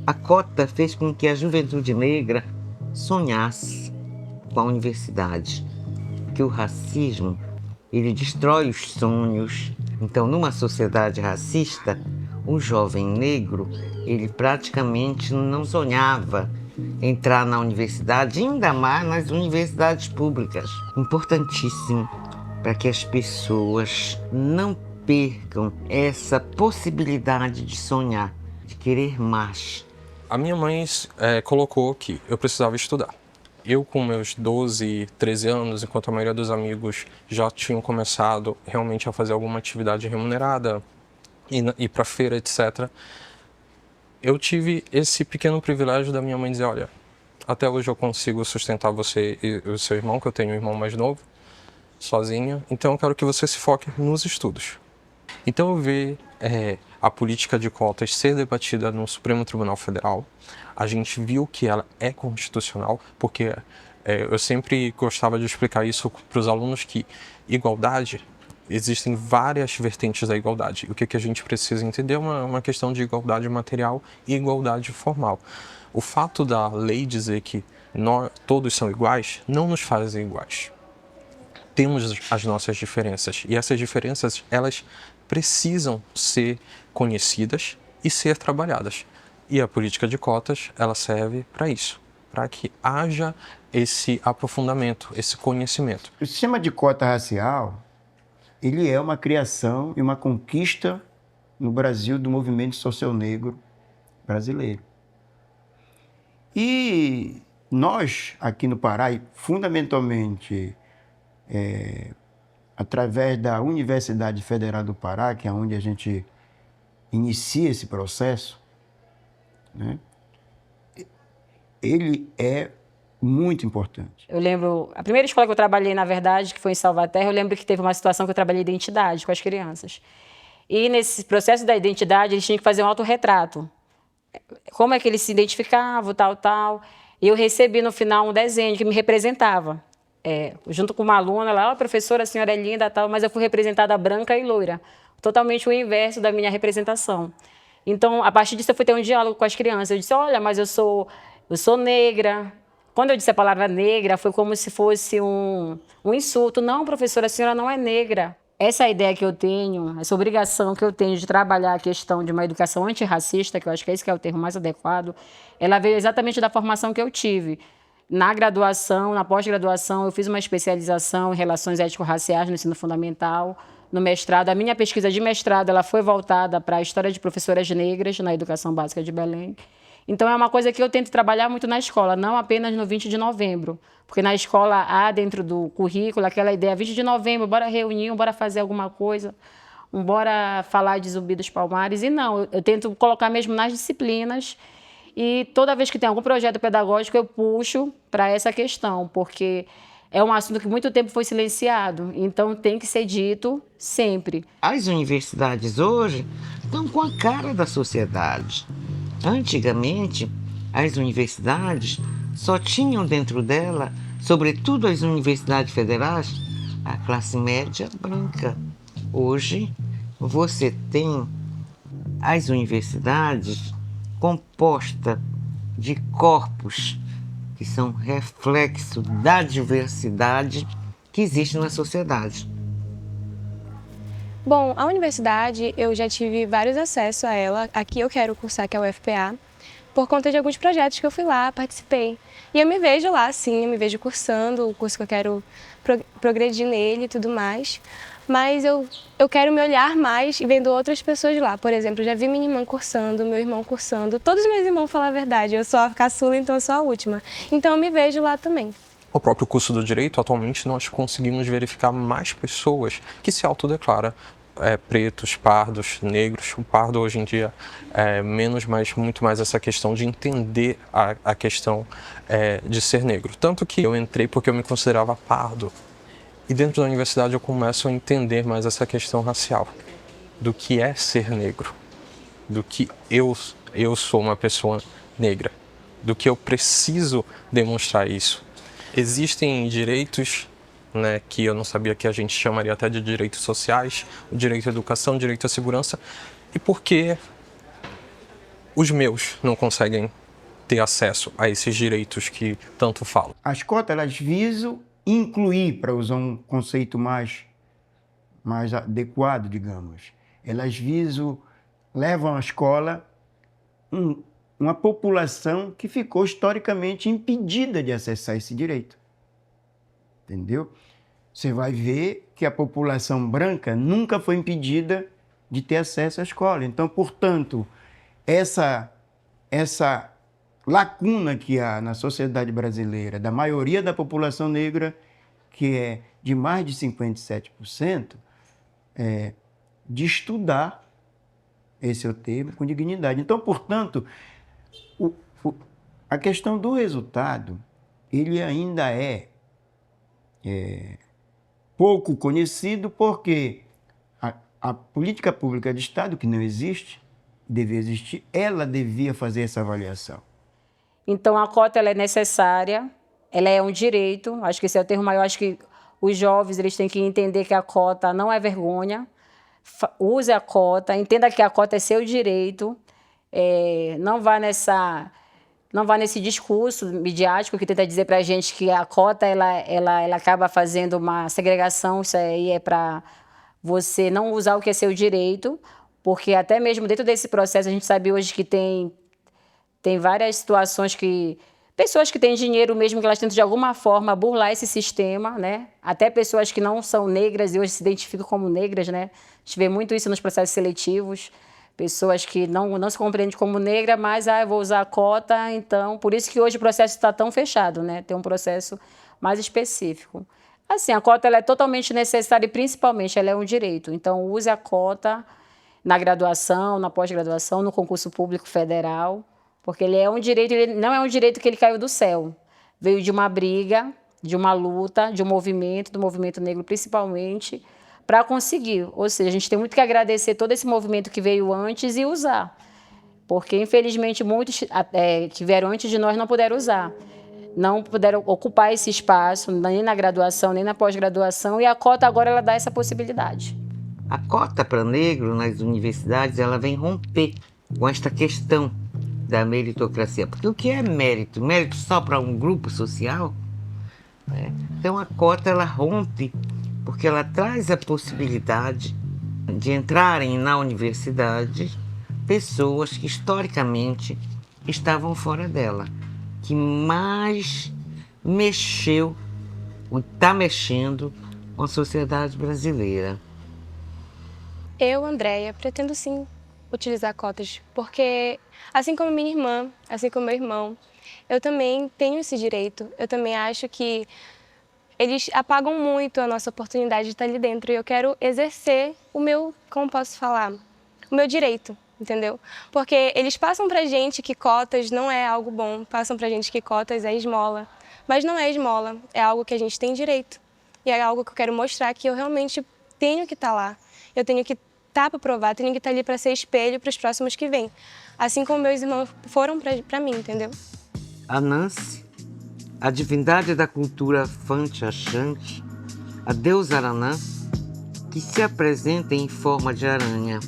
A cota fez com que a juventude negra sonhasse com a universidade, que o racismo, ele destrói os sonhos. Então, numa sociedade racista, o jovem negro, ele praticamente não sonhava entrar na universidade, ainda mais nas universidades públicas. Importantíssimo para que as pessoas não percam essa possibilidade de sonhar, de querer mais. A minha mãe colocou que eu precisava estudar. Eu, com meus 12, 13 anos, enquanto a maioria dos amigos já tinham começado realmente a fazer alguma atividade remunerada, ir para feira, etc., eu tive esse pequeno privilégio da minha mãe dizer, olha, até hoje eu consigo sustentar você e o seu irmão, que eu tenho um irmão mais novo, sozinha, então eu quero que você se foque nos estudos. Então eu vi a política de cotas ser debatida no Supremo Tribunal Federal. A gente viu que ela é constitucional, porque eu sempre gostava de explicar isso para os alunos que igualdade, existem várias vertentes da igualdade. O que a gente precisa entender é uma questão de igualdade material e igualdade formal. O fato da lei dizer que todos são iguais não nos fazem iguais. Temos as nossas diferenças e essas diferenças elas precisam ser conhecidas e ser trabalhadas. E a política de cotas ela serve para isso, para que haja esse aprofundamento, esse conhecimento. O sistema de cota racial ele é uma criação e uma conquista no Brasil do movimento social negro brasileiro. E nós, aqui no Pará, e fundamentalmente através da Universidade Federal do Pará, que é onde a gente inicia esse processo, né? Ele é muito importante. Eu lembro, a primeira escola que eu trabalhei, na verdade, que foi em Salvaterra, eu lembro que teve uma situação que eu trabalhei identidade com as crianças. E nesse processo da identidade, eles tinham que fazer um autorretrato. Como é que eles se identificavam, tal. E eu recebi no final um desenho que me representava. Junto com uma aluna lá, professora, a senhora é linda, tal, mas eu fui representada branca e loira. Totalmente o inverso da minha representação. Então, a partir disso, eu fui ter um diálogo com as crianças. Eu disse, olha, mas eu sou negra. Quando eu disse a palavra negra, foi como se fosse um insulto. Não, professora, a senhora não é negra. Essa ideia que eu tenho, essa obrigação que eu tenho de trabalhar a questão de uma educação antirracista, que eu acho que esse que é o termo mais adequado, ela veio exatamente da formação que eu tive. Na graduação, na pós-graduação, eu fiz uma especialização em relações étnico-raciais no ensino fundamental. No mestrado, a minha pesquisa de mestrado ela foi voltada para a história de professoras negras na educação básica de Belém. Então, é uma coisa que eu tento trabalhar muito na escola, não apenas no 20 de novembro. Porque na escola há, dentro do currículo, aquela ideia, 20 de novembro, bora reunir, bora fazer alguma coisa, bora falar de Zumbi dos Palmares. E não, eu tento colocar mesmo nas disciplinas. E toda vez que tem algum projeto pedagógico, eu puxo para essa questão, porque é um assunto que muito tempo foi silenciado. Então, tem que ser dito sempre. As universidades hoje estão com a cara da sociedade. Antigamente, as universidades só tinham dentro dela, sobretudo as universidades federais, a classe média branca. Hoje, você tem as universidades compostas de corpos que são reflexo da diversidade que existe na sociedade. Bom, a universidade, eu já tive vários acessos a ela. Aqui eu quero cursar, que é o UFPA, por conta de alguns projetos que eu fui lá, participei. E eu me vejo lá, sim, eu me vejo cursando o curso que eu quero progredir nele e tudo mais. Mas eu quero me olhar mais e vendo outras pessoas lá. Por exemplo, eu já vi minha irmã cursando, meu irmão cursando. Todos os meus irmãos falam a verdade, eu sou a caçula, então eu sou a última. Então eu me vejo lá também. O próprio curso do Direito, atualmente, nós conseguimos verificar mais pessoas que se autodeclaram pretos, pardos, negros. O pardo hoje em dia é menos, mas muito mais essa questão de entender a questão de ser negro. Tanto que eu entrei porque eu me considerava pardo. E dentro da universidade eu começo a entender mais essa questão racial, do que é ser negro, do que eu sou uma pessoa negra, do que eu preciso demonstrar isso. Existem direitos, né, que eu não sabia que a gente chamaria até de direitos sociais, o direito à educação, o direito à segurança, e por que os meus não conseguem ter acesso a esses direitos que tanto falam? As cotas, elas visam incluir, para usar um conceito mais adequado, digamos. Elas levam à escola uma população que ficou historicamente impedida de acessar esse direito. Entendeu? Você vai ver que a população branca nunca foi impedida de ter acesso à escola. Então, portanto, essa lacuna que há na sociedade brasileira, da maioria da população negra, que é de mais de 57%, de estudar, esse é o termo, com dignidade. Então, portanto, a questão do resultado, ele ainda é pouco conhecido, porque a política pública de Estado, que não existe, devia existir, ela devia fazer essa avaliação. Então, a cota ela é necessária, ela é um direito, acho que esse é o termo maior, acho que os jovens eles têm que entender que a cota não é vergonha, use a cota, entenda que a cota é seu direito, não vá nesse discurso midiático que tenta dizer para a gente que a cota ela acaba fazendo uma segregação, isso aí é para você não usar o que é seu direito, porque até mesmo dentro desse processo a gente sabe hoje que tem várias situações que pessoas que têm dinheiro mesmo, que elas tentam de alguma forma burlar esse sistema, né? Até pessoas que não são negras e hoje se identificam como negras, né? A gente vê muito isso nos processos seletivos, pessoas que não se compreendem como negra, mas eu vou usar a cota, então... Por isso que hoje o processo está tão fechado, né? Tem um processo mais específico. Assim, a cota ela é totalmente necessária e, principalmente, ela é um direito. Então, use a cota na graduação, na pós-graduação, no concurso público federal, porque ele é um direito, ele não é um direito que ele caiu do céu. Veio de uma briga, de uma luta, de um movimento, do movimento negro principalmente, para conseguir. Ou seja, a gente tem muito que agradecer todo esse movimento que veio antes e usar. Porque, infelizmente, muitos que vieram antes de nós não puderam usar. Não puderam ocupar esse espaço, nem na graduação, nem na pós-graduação, e a cota agora ela dá essa possibilidade. A cota para negro nas universidades, ela vem romper com esta questão da meritocracia. Porque o que é mérito? Mérito só para um grupo social? Então a cota ela rompe porque ela traz a possibilidade de entrarem na universidade pessoas que historicamente estavam fora dela, que mais mexeu, ou está mexendo com a sociedade brasileira. Eu, Andréia, pretendo sim utilizar cotas, porque assim como minha irmã, assim como meu irmão, eu também tenho esse direito. Eu também acho que eles apagam muito a nossa oportunidade de estar ali dentro e eu quero exercer o meu, como posso falar, o meu direito, entendeu? Porque eles passam pra gente que cotas não é algo bom, passam pra gente que cotas é esmola, mas não é esmola, é algo que a gente tem direito e é algo que eu quero mostrar que eu realmente tenho que estar lá, eu tenho que estar para provar, tenho que estar ali para ser espelho para os próximos que vêm, assim como meus irmãos foram para mim, entendeu? Anansi, a divindade da cultura Fanti-Axante, a deusa Aranã, que se apresenta em forma de aranha.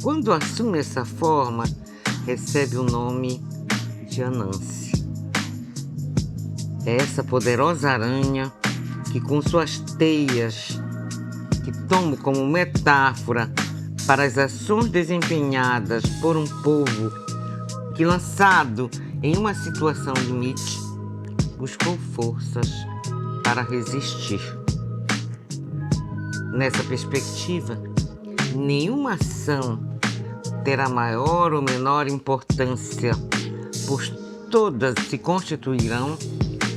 Quando assume essa forma, recebe o nome de Anansi. É essa poderosa aranha que, com suas teias, que tomo como metáfora para as ações desempenhadas por um povo que, lançado em uma situação limite, buscou forças para resistir. Nessa perspectiva, nenhuma ação terá maior ou menor importância, pois todas se constituirão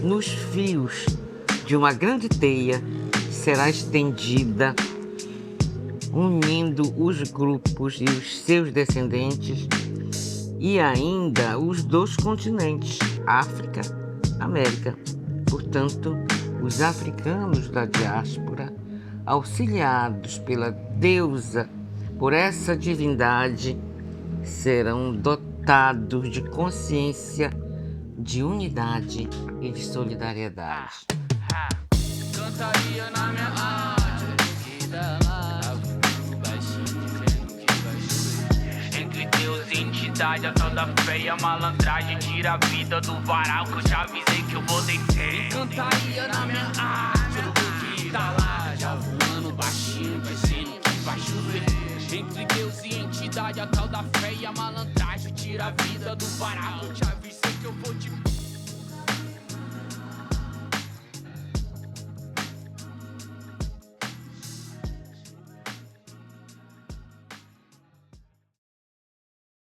nos fios de uma grande teia que será estendida, unindo os grupos e os seus descendentes e ainda os dois continentes, África, América. Portanto, os africanos da diáspora, auxiliados pela deusa, por essa divindade, serão dotados de consciência, de unidade e de solidariedade. Cantaria na minha arte, que dá lá, baixinho, dizendo que vai chover. Entre Deus e entidade. entidade, a tal da fé e a malandragem. Tira a vida do varal que eu já avisei que eu vou descer. Encantaria na minha arte, eu vou que tá lá, já voando baixinho, dizendo que vai chover. Entre Deus e entidade, a tal da fé e a malandragem. Tira a vida do varal, eu já avisei que eu vou te